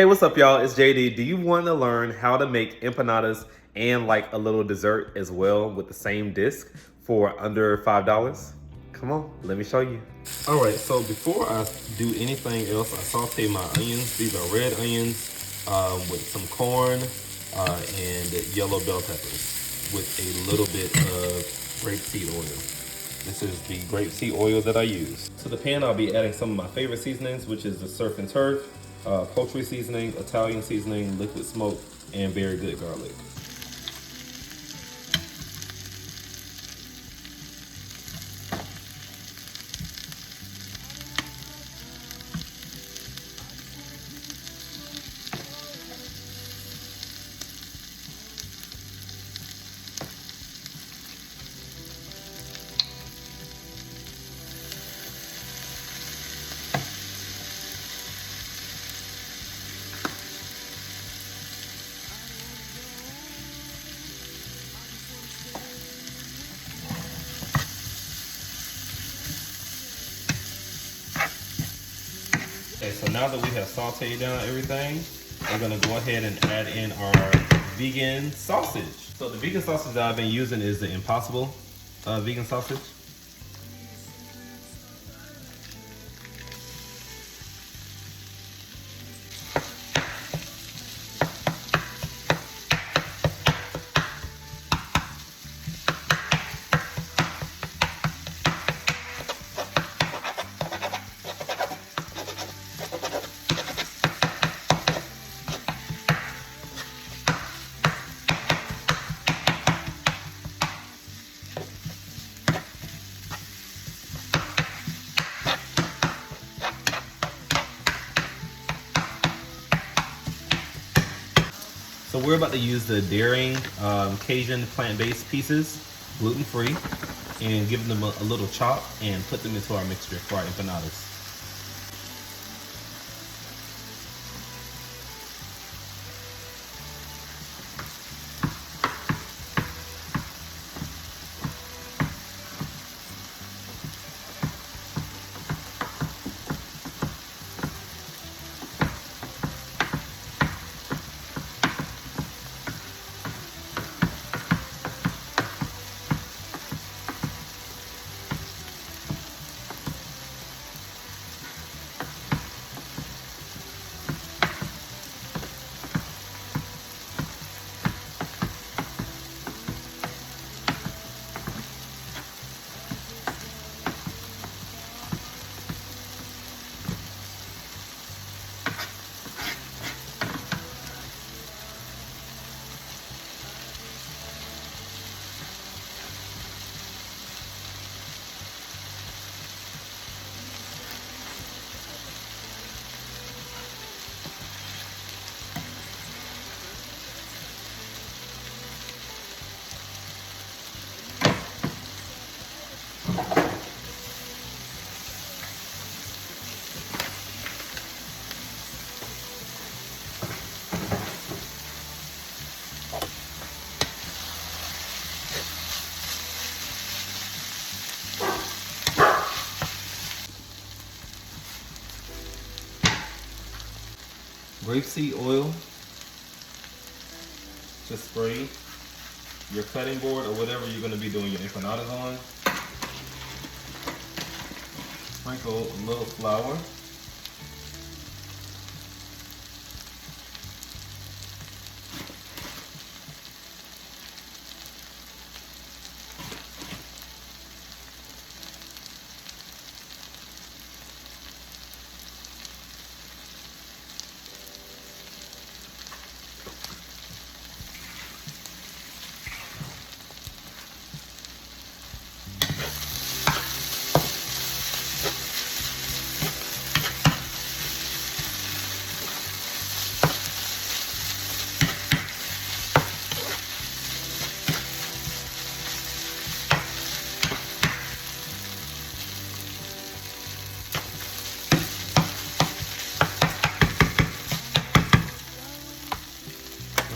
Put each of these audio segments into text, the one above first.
Hey, what's up, y'all? It's JD. Do you want to learn how to make empanadas and like a little dessert as well with the same disc for under $5? Come on, let me show you. All right, so before I do anything else, I saute my onions. These are red onions with some corn and yellow bell peppers with a little bit of grapeseed oil. This is the grapeseed oil that I use. To the pan, I'll be adding some of my favorite seasonings, which is the surf and turf, poultry seasoning, Italian seasoning, liquid smoke, and very good garlic. Okay, so now that we have sauteed down everything, we're gonna go ahead and add in our vegan sausage. So the vegan sausage that I've been using is the Impossible vegan sausage. So we're about to use the daring Cajun plant-based pieces, gluten-free, and give them a little chop and put them into our mixture for our empanadas. Grapeseed oil, just spray your cutting board or whatever you're going to be doing your empanadas on. Sprinkle a little flour.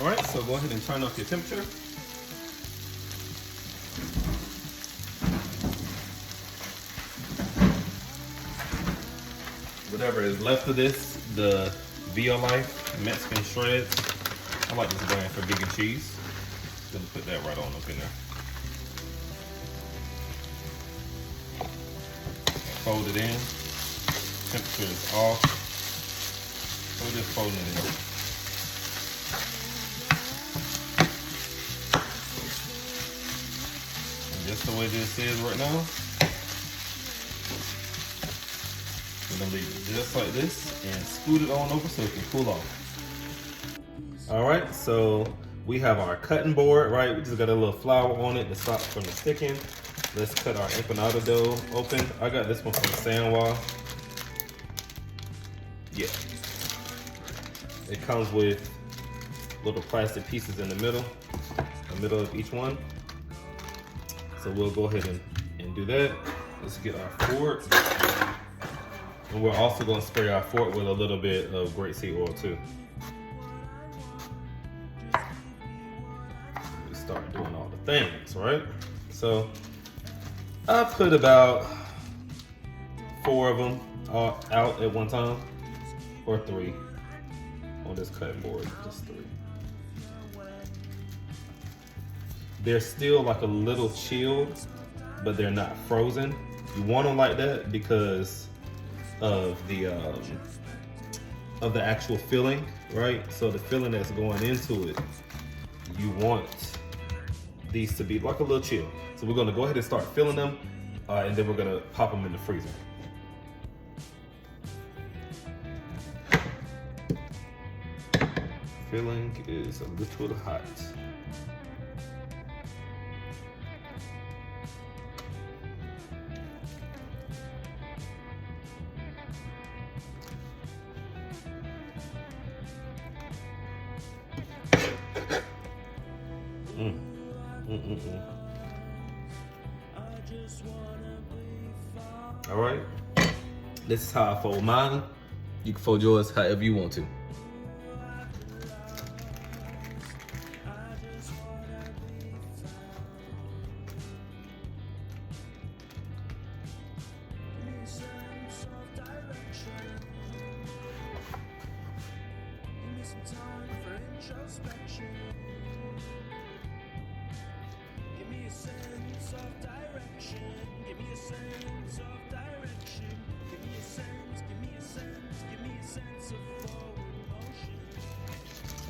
All right, so go ahead and turn off your temperature. Whatever is left of this, the Via Life Mexican shreds. I like this brand for vegan cheese. Gonna put that right on up in there. Fold it in. Temperature is off. So we're just folding it in. And just the way this is right now, we're gonna leave it just like this and scoot it on over so it can cool off. All right, so we have our cutting board, right? We just got a little flour on it to stop from the sticking. Let's cut our empanada dough open. I got this one from Sanwa. Yeah. It comes with little plastic pieces in the middle of each one. So we'll go ahead and do that. Let's get our fork. And we're also gonna spray our fork with a little bit of grapeseed oil too. We start doing all the things, right? So I put about 4 of them out at one time, or 3 on this cutting board, just 3. They're still like a little chilled, but they're not frozen. You want them like that because of the actual filling, right? So the filling that's going into it, you want these to be like a little chill. So we're gonna go ahead and start filling them, and then we're gonna pop them in the freezer. Filling is a little hot. All right, this is how I fold mine. You can fold yours however you want to.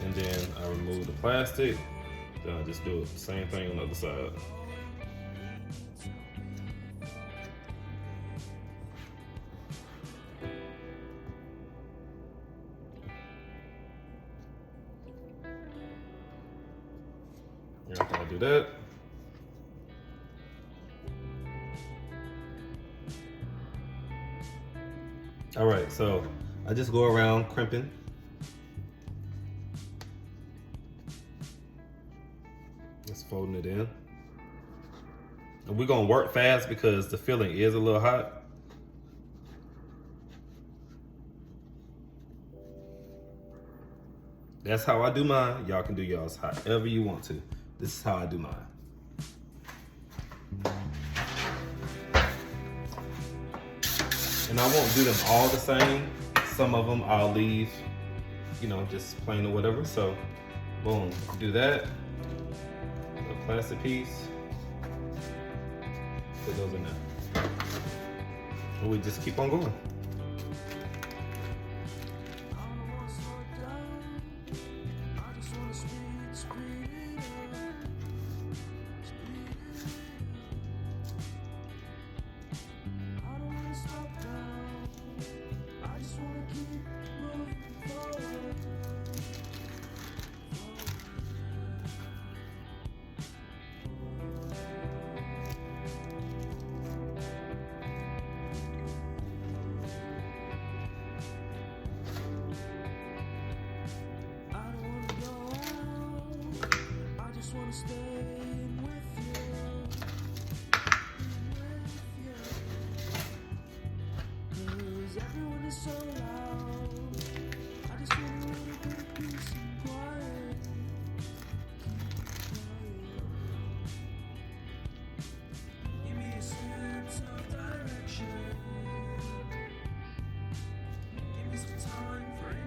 And then I remove the plastic. Then I just do the same thing on the other side. After I do that, all right, so I just go around crimping. Just folding it in. And we're gonna work fast because the filling is a little hot. That's how I do mine. Y'all can do y'all's however you want to. This is how I do mine. And I won't do them all the same. Some of them I'll leave, you know, just plain or whatever. So, boom, do that. A plastic piece. Put those in there. And we just keep on going.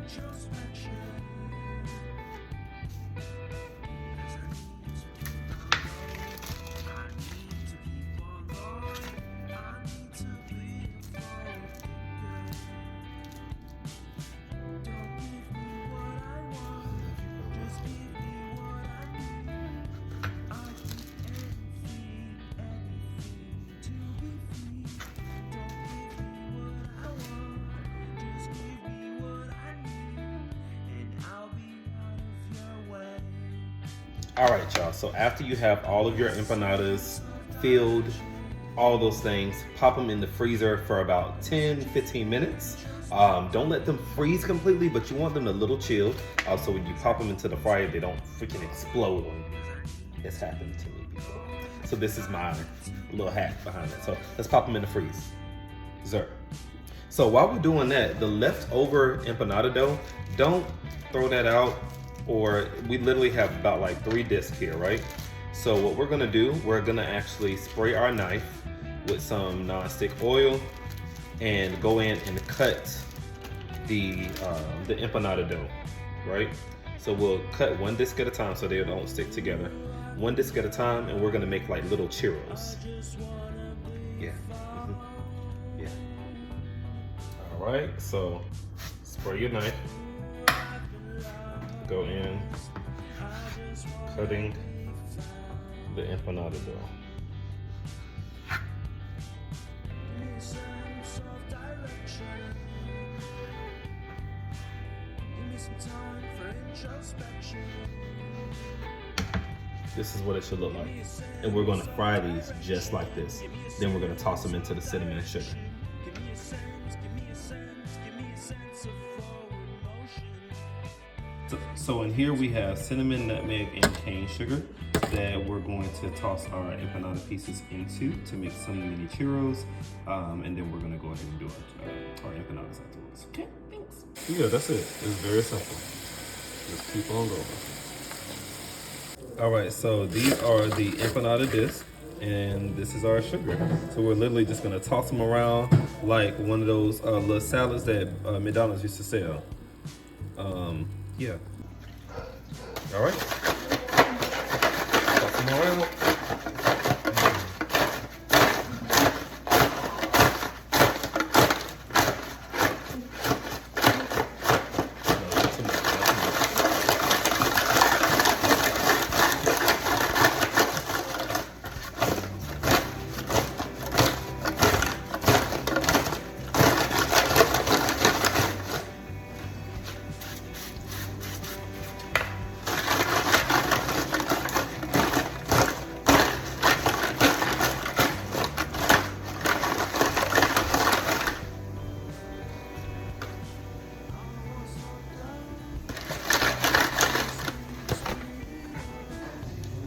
Just All right, y'all. So after you have all of your empanadas filled, all those things, pop them in the freezer for about 10-15 minutes. Don't let them freeze completely, but you want them a little chilled. So when you pop them into the fryer, they don't freaking explode on you. It's happened to me before. So this is my little hack behind it. So let's pop them in the freezer. So while we're doing that, the leftover empanada dough, don't throw that out, or we literally have about like 3 discs here, right? So what we're gonna do, we're gonna actually spray our knife with some non-stick oil and go in and cut the empanada dough, right? So we'll cut 1 disc at a time so they don't stick together. 1 disc at a time, and we're gonna make like little churros. Yeah. Yeah. All right, so spray your knife. Go in, cutting the empanada dough. This is what it should look like. And we're gonna fry these just like this. Then we're gonna toss them into the cinnamon and sugar. So in here we have cinnamon, nutmeg, and cane sugar that we're going to toss our empanada pieces into to make some mini churros. And then we're gonna go ahead and do our empanadas afterwards. Okay, thanks. Yeah, that's it. It's very simple. Just keep on going. All right, so these are the empanada discs, and this is our sugar. So we're literally just gonna toss them around like one of those little salads that McDonald's used to sell. Yeah. All right. Toss them around.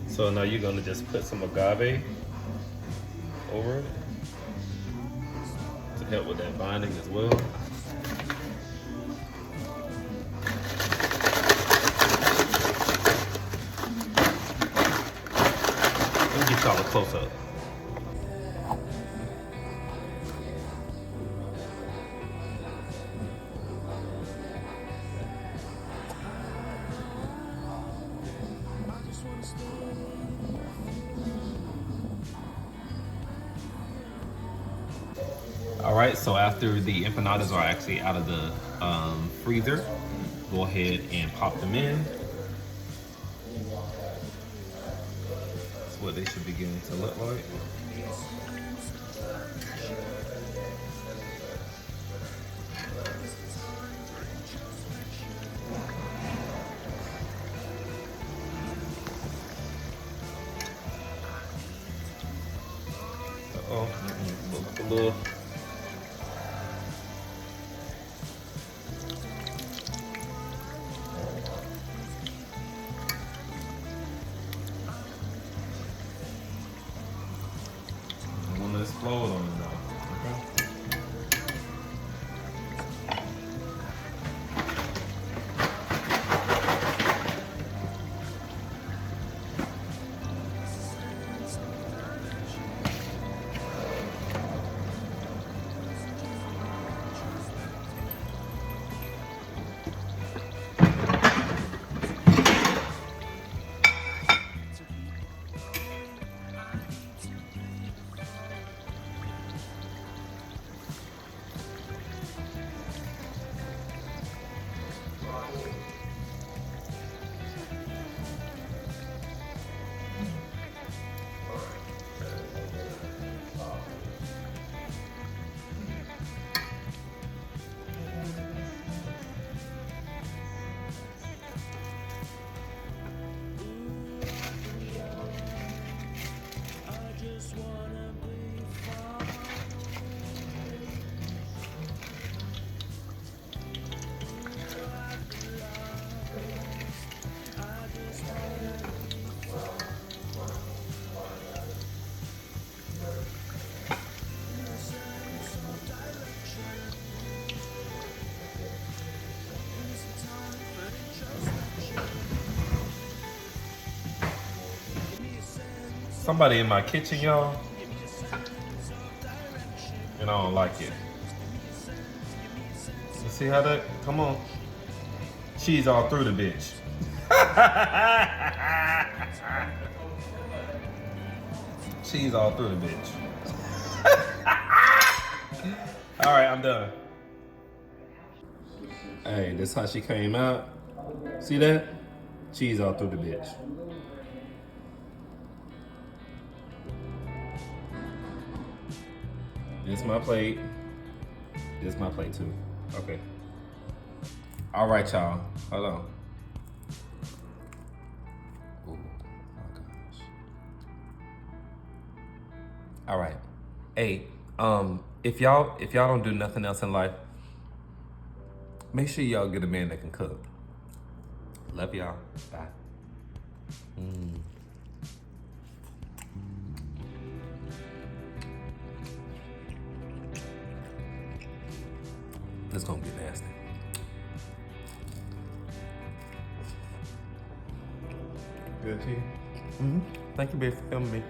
So now you're gonna just put some agave over it to help with that binding as well. Let me get y'all a close up. All right, so after the empanadas are actually out of the freezer, go ahead and pop them in. That's what they should begin to look like. Uh-oh, look a little. Explode on it now. Okay. Somebody in my kitchen, y'all. And I don't like it. You see how that, come on. Cheese all through the bitch. Cheese all through the bitch. All right, I'm done. Hey, this how she came out. See that? Cheese all through the bitch. This my plate. This my plate too. Okay. All right, y'all. Hold on. Oh my gosh. All right. Hey, if y'all don't do nothing else in life, make sure y'all get a man that can cook. Love y'all. Bye. It's gonna get nasty. Good tea. Thank you, babe, for filming me.